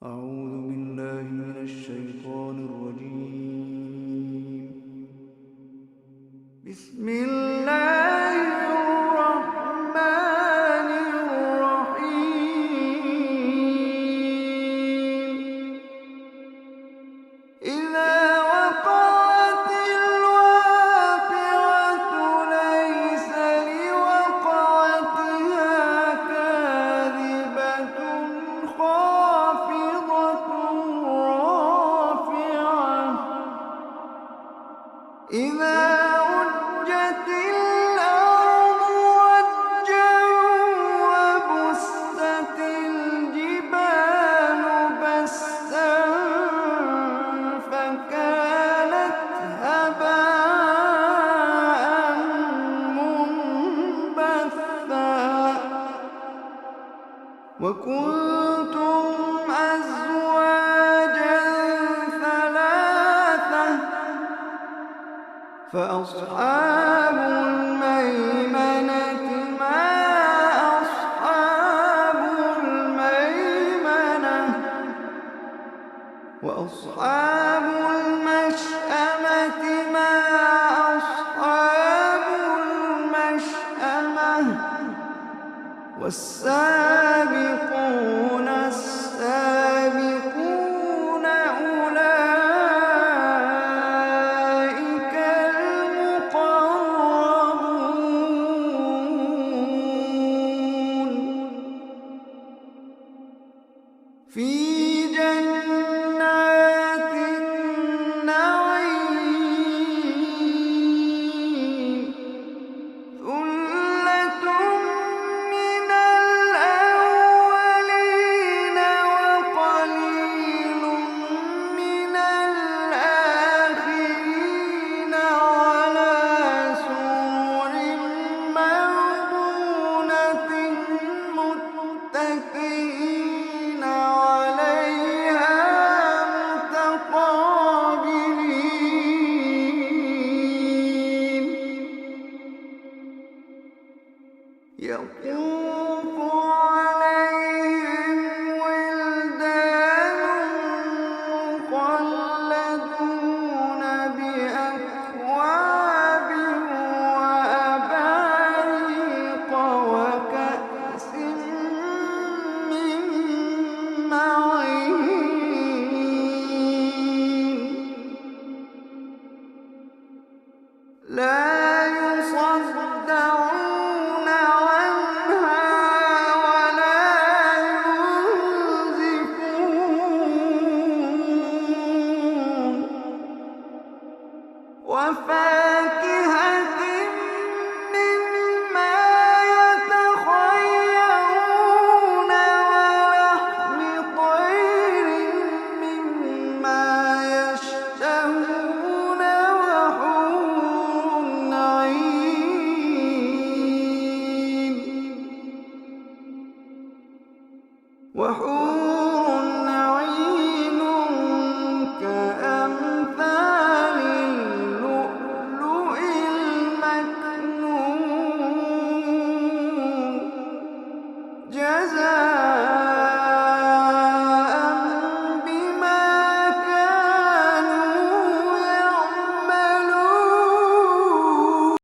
أعوذ بالله من الشيطان الرجيم. بسم الله الرحمن الرحيم. إذا وقعت الواقعة ليس لوقعتها كاذبة خافضة رافعة. إذا رجت الأرض رجا وبست الجبال بسا فكانت هباء منبثا. وكنتم أزواجا ثلاثة فأصحاب الميمنة ما أصحاب الميمنة. وأصحاب المشأمة ما أصحاب المشأمة. والسابقون السابقون أولئك المقربون في جنات النعيم. ثلة من الأولين وقليل من الآخرين على سرر موضونة متكئين عليها متقابلين. يطوف عليهم ولدان مخلدون بأكواب وأباريق وكأس من معين. لا يصدعون عنها ولا ينزفون. وفاكهة مما يتخيرون ولحم طير مما يشتهون وحور عين.